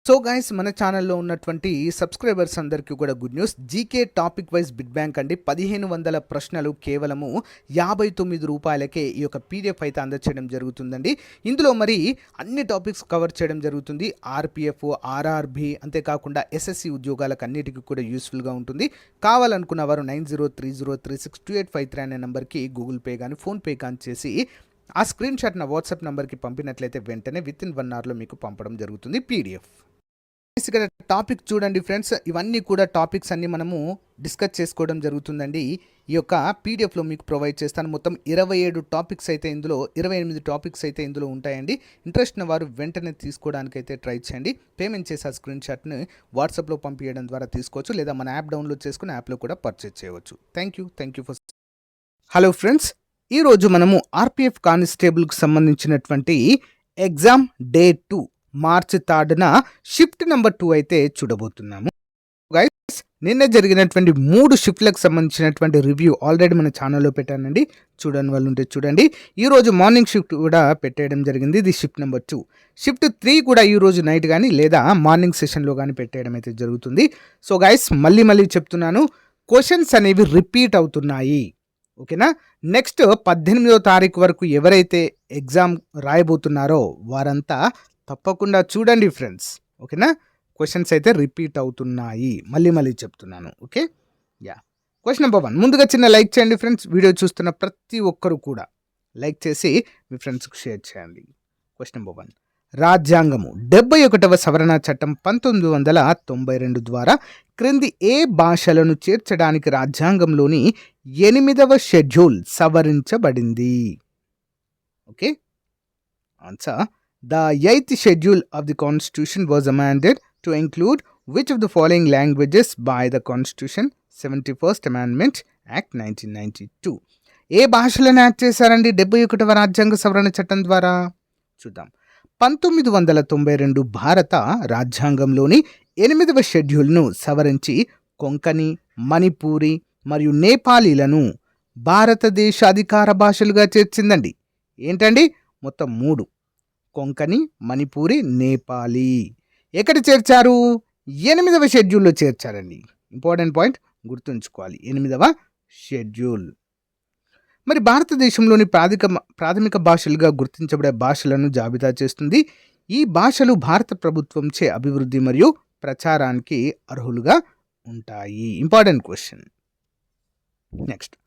So guys మన ఛానల్లో ఉన్నటువంటి సబ్స్క్రైబర్స్ అందరికీ కూడా good news. GK topic wise bid bank అండి. 1500 ప్రశ్నలు కేవలము 59 రూపాయలకే ఈ యొక్క పీడిఎఫ్ అయితే అందచేయడం జరుగుతుందండి. ఇందులో మరి అన్ని టాపిక్స్ కవర్ చేయడం జరుగుతుంది. ఆర్పిఎఫ్, ఆర్ఆర్బి, అంతేకాకుండా ఎస్ఎస్సి ఉద్యోగాలకు అన్నిటికీ కూడా యూస్ఫుల్గా ఉంటుంది. కావాలనుకున్న వారు 9030362853 అనే నెంబర్కి గూగుల్ పే కానీ ఫోన్పే కానీ చేసి ఆ స్క్రీన్ షాట్ నా వాట్సాప్ నెంబర్కి పంపినట్లయితే వెంటనే విత్ ఇన్ 1 అవర్లో మీకు పంపడం జరుగుతుంది పీడిఎఫ్. ఇక్కడ టాపిక్ చూడండి ఫ్రెండ్స్, ఇవన్నీ కూడా టాపిక్స్ అన్ని మనము డిస్కస్ చేసుకోవడం జరుగుతుందండి. ఈ యొక్క పీడిఎఫ్లో మీకు ప్రొవైడ్ చేస్తాను. మొత్తం 27 టాపిక్స్ అయితే ఇందులో 28 టాపిక్స్ అయితే ఇందులో ఉంటాయండి. ఇంట్రెస్ట్ ఉన్న వారు వెంటనే తీసుకోవడానికి అయితే ట్రై చేయండి. పేమెంట్ చేసే స్క్రీన్ షాట్ని వాట్సాప్లో పంపించడం ద్వారా తీసుకోవచ్చు, లేదా మన యాప్ డౌన్లోడ్ చేసుకుని యాప్లో కూడా పర్చేజ్ చేయవచ్చు. Thank you for. Hello friends, ఈరోజు మనము ఆర్పిఎఫ్ కానిస్టేబుల్కి సంబంధించినటువంటి ఎగ్జామ్ డే 2 మార్చి 3న షిఫ్ట్ నెంబర్ 2 అయితే చూడబోతున్నాము. గైస్, నిన్న జరిగినటువంటి 3 షిఫ్ట్లకు సంబంధించినటువంటి రివ్యూ ఆల్రెడీ మన ఛానల్లో పెట్టానండి. చూడని వాళ్ళు ఉంటే చూడండి. ఈరోజు మార్నింగ్ షిఫ్ట్ కూడా పెట్టేయడం జరిగింది. ఇది షిఫ్ట్ నెంబర్ 2. షిఫ్ట్ 3 కూడా ఈరోజు నైట్ కానీ లేదా మార్నింగ్ సెషన్లో కానీ పెట్టేయడం అయితే జరుగుతుంది. సో గైస్, మళ్ళీ చెప్తున్నాను, క్వశ్చన్స్ అనేవి రిపీట్ అవుతున్నాయి. ఓకేనా? నెక్స్ట్ 18వ తారీఖు వరకు ఎవరైతే ఎగ్జామ్ రాయబోతున్నారో వారంతా తప్పకుండా చూడండి ఫ్రెండ్స్. ఓకేనా? క్వశ్చన్స్ అయితే రిపీట్ అవుతున్నాయి. మళ్ళీ చెప్తున్నాను. Okay, question number 1. ముందుగా చిన్న లైక్ చేయండి ఫ్రెండ్స్. వీడియో చూస్తున్న ప్రతి ఒక్కరు కూడా లైక్ చేసి మీ ఫ్రెండ్స్కి షేర్ చేయండి. Question number 1. రాజ్యాంగము 71వ సవరణ చట్టం 1992 ద్వారా క్రింది ఏ భాషలను చేర్చడానికి రాజ్యాంగంలోని 8వ షెడ్యూల్ సవరించబడింది? Okay, answer: The 8th schedule of the Constitution was amended to include which of the following languages by the Constitution 71st Amendment Act 1992? ఏ భాషలను యాడ్ చేశారండి 71వ రాజ్యాంగ సవరణ చట్టం ద్వారా? చూద్దాం. 1992 భారత రాజ్యాంగంలోని 8వ షెడ్యూల్ను సవరించి కొంకణి, మణిపూరి మరియు నేపాలీలను భారతదేశ అధికార భాషలుగా చేర్చిందండి. ఏంటండి? మొత్తం 3: కొంకణి, మణిపూరి, నేపాలీ. ఎక్కడ చేర్చారు? 8వ షెడ్యూల్లో చేర్చారండి. ఇంపార్టెంట్ పాయింట్ గుర్తుంచుకోవాలి, 8వ షెడ్యూల్. మరి భారతదేశంలోని ప్రాథమిక భాషలుగా గుర్తించబడే భాషలను జాబితా చేస్తుంది. ఈ భాషలు భారత ప్రభుత్వంచే అభివృద్ధి మరియు ప్రచారానికి అర్హులుగా ఉంటాయి. Important question. నెక్స్ట్,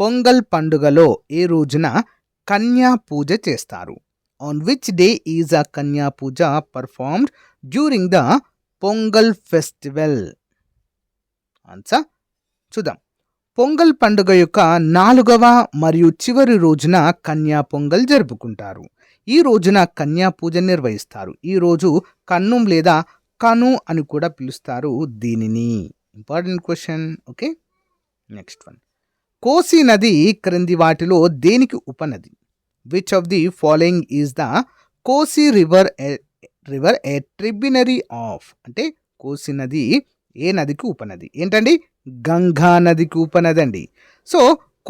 పొంగల్ పండుగలో ఏ రోజున కన్యా పూజ చేస్తారు? On which day is a Kanya Puja performed during the Pongal festival? Answer చూద్దాం. పొంగల్ పండుగ యొక్క 4వ మరియు చివరి రోజున కన్యా పొంగల్ జరుపుకుంటారు. ఈ రోజున కన్యా పూజ నిర్వహిస్తారు. ఈ రోజు కన్నుం లేదా కను అని కూడా పిలుస్తారు దీనిని. Important question. Okay, next one. కోసి నది క్రింది వాటిలో దేనికి ఉపనది? Which of the following is the Kosi river a tributary of? అంటే కోసి నది ఏ నదికి ఉపనది? ఏంటండి? గంగా నదికి ఉపనది అండి. సో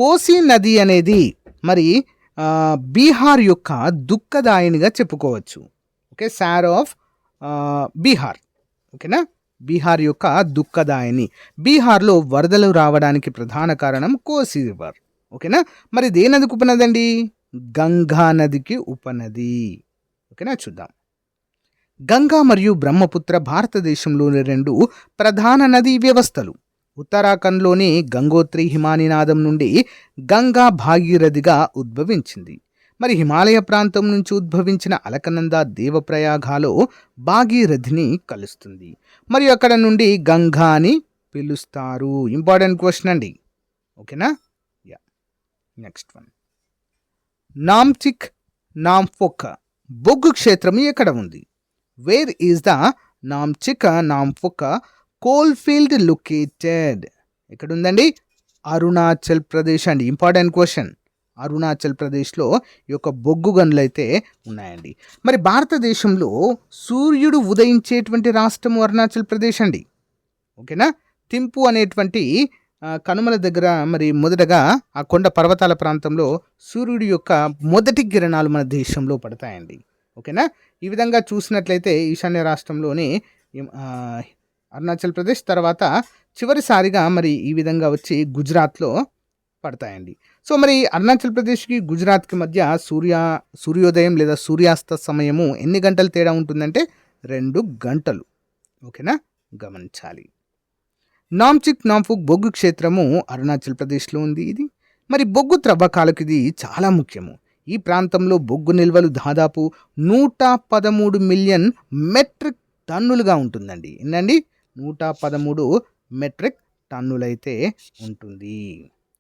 కోసి నది అనేది మరి బీహార్ యొక్క దుఃఖదాయినిగా చెప్పుకోవచ్చు. Okay, sir of Bihar. ఓకేనా? బీహార్ యొక్క దుఃఖదాయిని. బీహార్లో వరదలు రావడానికి ప్రధాన కారణం కోసి రివర్. ఓకేనా? మరి దే నదికి ఉపనదండి? గంగా నదికి ఉపనది. ఓకేనా? చూద్దాం. గంగా మరియు బ్రహ్మపుత్ర భారతదేశంలోని 2 ప్రధాన నదీ వ్యవస్థలు. ఉత్తరాఖండ్లోని గంగోత్రి హిమానీనాదం నుండి గంగా భాగీరథిగా ఉద్భవించింది. మరి హిమాలయ ప్రాంతం నుంచి ఉద్భవించిన అలకనంద దేవప్రయాగాలో భాగీరథిని కలుస్తుంది. మరియు అక్కడ నుండి గంగా అని పిలుస్తారు. ఇంపార్టెంట్ క్వశ్చన్ అండి. ఓకేనా? Next one. నామ్చిక్ నామ్ఫోక్ బొగ్గు క్షేత్రం ఎక్కడ ఉంది? Where is the Namchik Namphuk coal field located? ఎక్కడ ఉందండి? అరుణాచల్ ప్రదేశ్ అండి. Important question. అరుణాచల్ ప్రదేశ్లో ఈ యొక్క బొగ్గు గనులు అయితే ఉన్నాయండి. మరి భారతదేశంలో సూర్యుడు ఉదయించేటువంటి రాష్ట్రం అరుణాచల్ ప్రదేశ్ అండి. ఓకేనా? థింపు అనేటువంటి కనుమల దగ్గర మరి మొదటగా ఆ కొండ పర్వతాల ప్రాంతంలో సూర్యుడి యొక్క మొదటి కిరణాలు మన దేశంలో పడతాయండి. ఓకేనా? ఈ విధంగా చూసినట్లయితే ఈశాన్య రాష్ట్రంలోనే అరుణాచల్ ప్రదేశ్ తర్వాత చివరిసారిగా మరి ఈ విధంగా వచ్చి గుజరాత్లో పడతాయండి. సో మరి అరుణాచల్ ప్రదేశ్కి గుజరాత్కి మధ్య సూర్యోదయం లేదా సూర్యాస్త సమయము ఎన్ని గంటలు తేడా ఉంటుందంటే 2 గంటలు. ఓకేనా, గమనించాలి. నామ్చిక్ నాంఫుక్ బొగ్గు క్షేత్రము అరుణాచల్ ప్రదేశ్లో ఉంది. ఇది మరి బొగ్గు త్రవ్వకాలకు ఇది చాలా ముఖ్యము. ఈ ప్రాంతంలో బొగ్గు నిల్వలు దాదాపు 113 మిలియన్ మెట్రిక్ టన్నులుగా ఉంటుందండి. ఏంటండి, 113 మెట్రిక్ టన్నులైతే ఉంటుంది.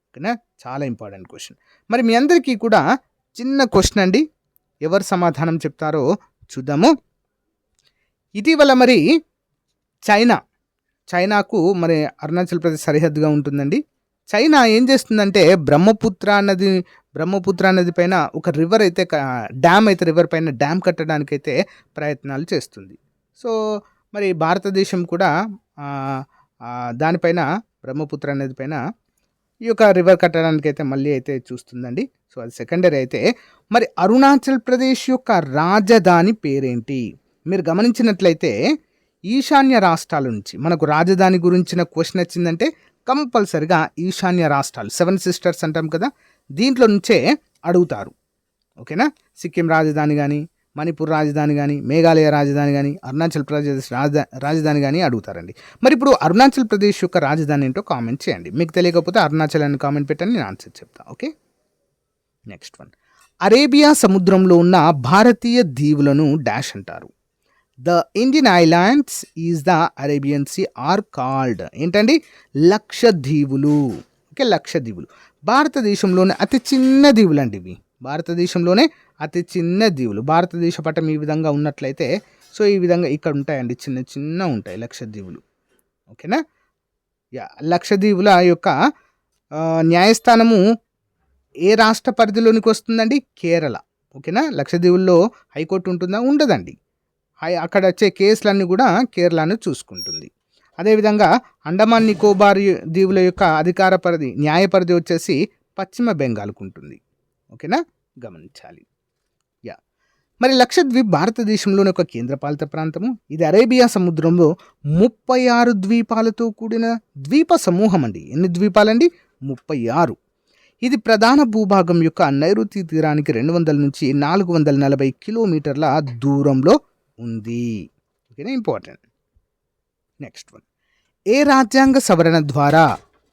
ఓకేనా, చాలా ఇంపార్టెంట్ క్వశ్చన్. మరి మీ అందరికీ కూడా చిన్న క్వశ్చన్ అండి, ఎవరు సమాధానం చెప్తారో చూద్దాము. ఇటీవల మరి చైనాకు మరి అరుణాచల్ ప్రదేశ్ సరిహద్దుగా ఉంటుందండి. చైనా ఏం చేస్తుందంటే బ్రహ్మపుత్ర నది పైన ఒక రివర్ అయితే రివర్ పైన డ్యామ్ కట్టడానికైతే ప్రయత్నాలు చేస్తుంది. సో మరి భారతదేశం కూడా దానిపైన బ్రహ్మపుత్ర నది పైన ఈ యొక్క రివర్ కట్టడానికి అయితే మళ్ళీ అయితే చూస్తుందండి. సో అది సెకండరీ అయితే. మరి అరుణాచల్ ప్రదేశ్ యొక్క రాజధాని పేరేంటి? మీరు గమనించినట్లయితే ఈశాన్య రాష్ట్రాల నుంచి మనకు రాజధాని గురించిన క్వశ్చన్ వచ్చిందంటే కంపల్సరిగా ఈశాన్య రాష్ట్రాలు 7 సిస్టర్స్ అంటాం కదా, దీంట్లో నుంచే అడుగుతారు. ఓకేనా, సిక్కిం రాజధాని కానీ, మణిపూర్ రాజధాని కానీ, మేఘాలయ రాజధాని కానీ, అరుణాచల్ ప్రదేశ్ రాజధాని కానీ అడుగుతారండి. మరి ఇప్పుడు అరుణాచల్ ప్రదేశ్ యొక్క రాజధాని ఏంటో కామెంట్ చేయండి. మీకు తెలియకపోతే అరుణాచల్ అని కామెంట్ పెట్టండి, నేను ఆన్సర్ చెప్తాను. Okay, next one. అరేబియా సముద్రంలో ఉన్న భారతీయ దీవులను డాష్ అంటారు. The Indian islands is the Arabian sea are called ఏంటండి, లక్షద్వీపులు. ఓకే, లక్షద్వీపులు భారతదేశంలోనే అతి చిన్న దీవులు అండి ఇవి. భారతదేశంలోనే అతి చిన్న దీవులు. భారతదేశ పటం ఈ విధంగా ఉన్నట్లయితే సో ఈ విధంగా ఇక్కడ ఉంటాయండి, చిన్న చిన్న ఉంటాయి లక్షద్వీపులు. ఓకేనా, లక్షద్వీపుల యొక్క న్యాయస్థానము ఏ రాష్ట్ర పరిధిలోనికి వస్తుందండి? కేరళ. ఓకేనా, లక్షద్వీపుల్లో హైకోర్టు ఉంటుందా? ఉండదండి. అక్కడ వచ్చే కేసులన్నీ కూడా కేరళను చూసుకుంటుంది. అదేవిధంగా అండమాన్ నికోబార్ దీవుల యొక్క అధికార పరిధి, న్యాయ పరిధి వచ్చేసి పశ్చిమ బెంగాల్కు ఉంటుంది. ఓకేనా, గమనించాలి. మరి లక్షద్వీప్ భారతదేశంలోని ఒక కేంద్రపాలిత ప్రాంతము. ఇది అరేబియా సముద్రంలో 36 ద్వీపాలతో కూడిన ద్వీప సమూహం అండి. ఎన్ని ద్వీపాలండి? 36. ఇది ప్రధాన భూభాగం యొక్క నైరుతి తీరానికి 200 నుంచి 440 కిలోమీటర్ల దూరంలో ఉంది. ఓకేనా, ఇంపార్టెంట్. Next one. ఏ రాజ్యాంగ సవరణ ద్వారా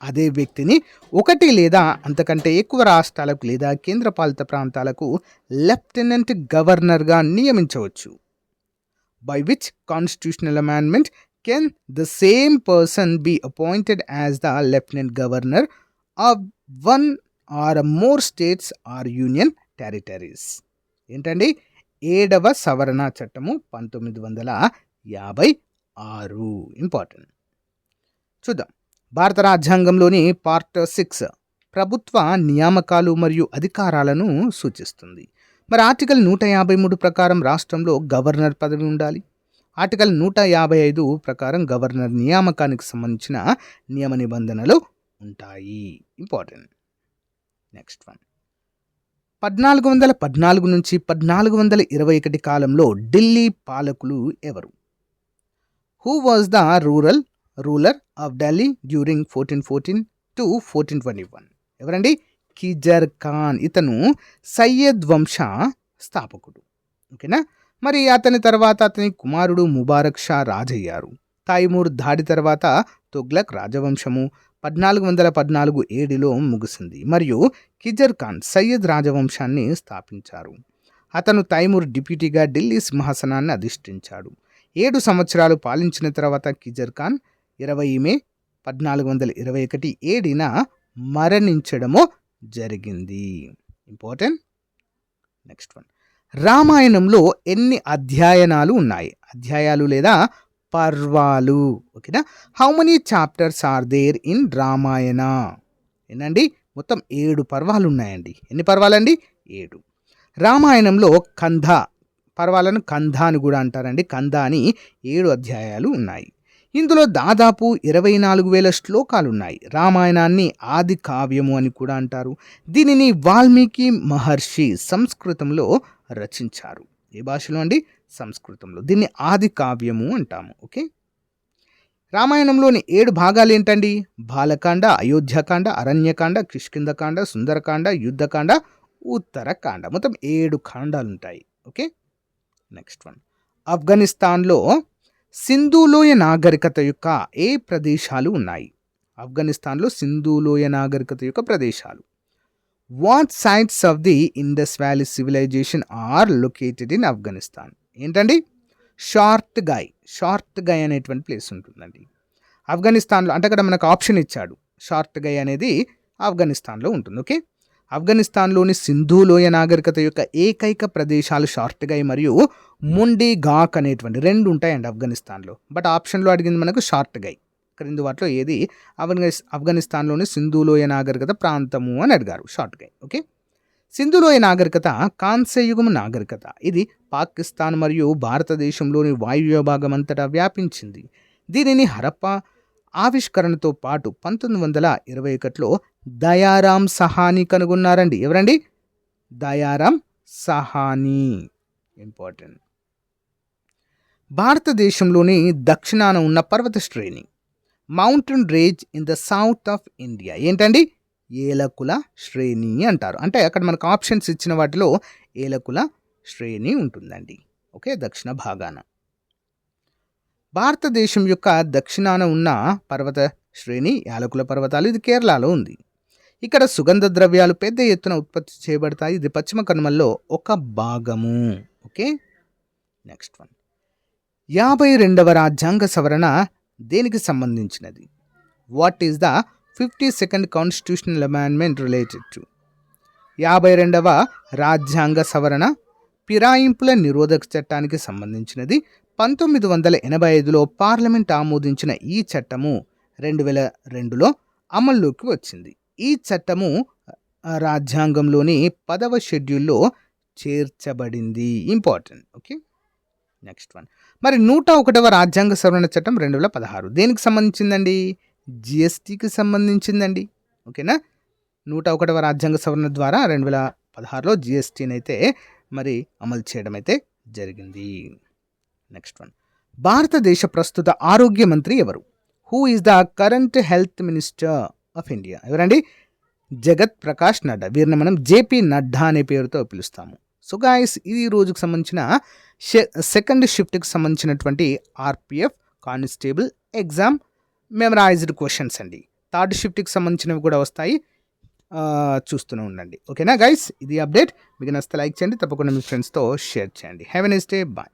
అదే వ్యక్తిని ఒకటి లేదా అంతకంటే ఎక్కువ రాష్ట్రాలకు లేదా కేంద్రపాలిత ప్రాంతాలకు లెఫ్టినెంట్ గవర్నర్గా నియమించవచ్చు? By which constitutional amendment can the same person be appointed as the lieutenant governor of 1 or more states or union territories? ఏంటండి, 7వ సవరణ చట్టము 1956. ఇంపార్టెంట్. చూద్దాం. భారత రాజ్యాంగంలోని పార్ట్ 6 ప్రభుత్వ నియామకాలు మరియు అధికారాలను సూచిస్తుంది. మరి ఆర్టికల్ 153 ప్రకారం రాష్ట్రంలో గవర్నర్ పదవి ఉండాలి. ఆర్టికల్ 155 ప్రకారం గవర్నర్ నియామకానికి సంబంధించిన నియమ నిబంధనలు ఉంటాయి. ఇంపార్టెంట్. Next one. 1414 నుంచి 1421 కాలంలో ఢిల్లీ పాలకులు ఎవరు? Who was the ruler of Delhi during 1414 to 1421? ఎవరండి? కిజర్ ఖాన్. ఇతను సయ్యద్ వంశ స్థాపకుడు. ఓకేనా, మరి అతని తర్వాత అతని కుమారుడు ముబారక్ షా రాజయ్యారు. తైమూర్ దాడి తర్వాత తుగ్లక్ రాజవంశము 1414 ఏడిలో ముగిసింది మరియు కిజర్ ఖాన్ సయ్యద్ రాజవంశాన్ని స్థాపించారు. అతను తైమూర్ డిప్యూటీగా ఢిల్లీ సింహాసనాన్ని అధిష్ఠించాడు. 7 సంవత్సరాలు పాలించిన తర్వాత కిజర్ ఖాన్ 20 మే 1421 ఏడిన మరణించడము జరిగింది. ఇంపార్టెంట్. Next one. రామాయణంలో ఎన్ని అధ్యాయాలు లేదా పర్వాలు? ఓకేనా, how many chapters are there in Ramayana? ఏంటండి, మొత్తం 7 పర్వాలు ఉన్నాయండి. ఎన్ని పర్వాలండి? 7. రామాయణంలో పర్వాలను కంధ అని కూడా అంటారండి. కంధ అని 7 అధ్యాయాలు ఉన్నాయి. ఇందులో దాదాపు 24,000 శ్లోకాలు ఉన్నాయి. రామాయణాన్ని ఆది కావ్యము అని కూడా అంటారు. దీనిని వాల్మీకి మహర్షి సంస్కృతంలో రచించారు. ఏ భాషలో అండి? సంస్కృతంలో. దీన్ని ఆది కావ్యము అంటాము. ఓకే. రామాయణంలోని 7 భాగాలు ఏంటండి? బాలకాండ, అయోధ్యకాండ, అరణ్యకాండ, కిష్కింధకాండ, సుందరకాండ, యుద్ధకాండ, ఉత్తరకాండ. మొత్తం 7 కాండాలు ఉంటాయి. ఓకే. Next one. ఆఫ్ఘనిస్తాన్లో సింధులోయ నాగరికత యొక్క ఏ ప్రదేశాలు ఉన్నాయి? ఆఫ్ఘనిస్తాన్లో సింధులోయ నాగరికత యొక్క ప్రదేశాలు. What sites of the Indus valley civilisation are located in Afghanistan? ఏంటండి? షార్ట్ గై అనేటువంటి ప్లేస్ ఉంటుందండి ఆఫ్ఘనిస్తాన్లో. అంటే అక్కడ మనకు ఆప్షన్ ఇచ్చాడు. షార్ట్ గై అనేది ఆఫ్ఘనిస్తాన్లో ఉంటుంది. ఓకే. ఆఫ్ఘనిస్తాన్లోని సింధు లోయ నాగరికత యొక్క ఏకైక ప్రదేశాలు షార్ట్ గై మరియు ముండి గాక్ అనేటువంటి 2 ఉంటాయండి ఆఫ్ఘనిస్తాన్లో. బట్ ఆప్షన్లో అడిగింది మనకు షార్ట్ గై. క్రింది వాటిలో ఏది ఆఫ్ఘనిస్తాన్లోని సింధు లోయ నాగరికత ప్రాంతము అని అడిగారు. షార్ట్ గై. ఓకే. సింధు లోయ నాగరికత కాంస్యయుగం నాగరికత. ఇది పాకిస్తాన్ మరియు భారతదేశంలోని వాయువ్య భాగం అంతటా వ్యాపించింది. దీనిని హరప్ప ఆవిష్కరణతో పాటు 1921లో దయారాం సహానీ కనుగొన్నారండి. ఎవరండి? దయారాం సహానీ. ఇంపార్టెంట్. భారతదేశంలోని దక్షిణాన ఉన్న పర్వత శ్రేణి. Mountain range in the south of India. ఏంటండి? ఏలకుల శ్రేణి అంటారు. అంటే అక్కడ మనకు ఆప్షన్స్ ఇచ్చిన వాటిలో ఏలకుల శ్రేణి ఉంటుందండి. ఓకే. దక్షిణ భాగాన. భారతదేశం యొక్క దక్షిణాన ఉన్న పర్వత శ్రేణి యాలకుల పర్వతాలు. ఇది కేరళలో ఉంది. ఇక్కడ సుగంధ ద్రవ్యాలు పెద్ద ఎత్తున ఉత్పత్తి చేయబడతాయి. ఇది పశ్చిమ కనుమల్లో ఒక భాగము. ఓకే. Next one. 52వ రాజ్యాంగ సవరణ దేనికి సంబంధించినది? What is the 52nd constitutional amendment related to? 52వ రాజ్యాంగ సవరణ ఫిరాయింపుల నిరోధక చట్టానికి సంబంధించినది. 1985లో పార్లమెంట్ ఆమోదించిన ఈ చట్టము 2002లో అమల్లోకి వచ్చింది. ఈ చట్టము రాజ్యాంగంలోని 10వ షెడ్యూల్లో చేర్చబడింది. ఇంపార్టెంట్. ఓకే. Next one. మరి 101వ రాజ్యాంగ సవరణ చట్టం 2016 దేనికి సంబంధించిందండి? జిఎస్టీకి సంబంధించిందండి. ఓకేనా. 101వ రాజ్యాంగ సవరణ ద్వారా 2016లో జిఎస్టీని అయితే మరి అమలు చేయడం అయితే జరిగింది. Next one. భారతదేశ ప్రస్తుత ఆరోగ్య మంత్రి ఎవరు? Who is the current health minister of India? ఎవరండి? జగత్ ప్రకాష్ నడ్డా. వీరిని మనం జేపీ నడ్డా అనే పేరుతో పిలుస్తాము. సో గాయస్, ఇది రోజుకు సంబంధించిన సెకండ్ షిఫ్ట్కి సంబంధించినటువంటి RPF constable exam memorised questions అండి. థర్డ్ షిఫ్ట్కి సంబంధించినవి కూడా వస్తాయి, చూస్తూనే ఉండండి. ఓకేనా గైస్, ఇది అప్డేట్. మీకు నచ్చితే లైక్ చేయండి, తప్పకుండా మీ ఫ్రెండ్స్తో షేర్ చేయండి. Have a nice day. Bye.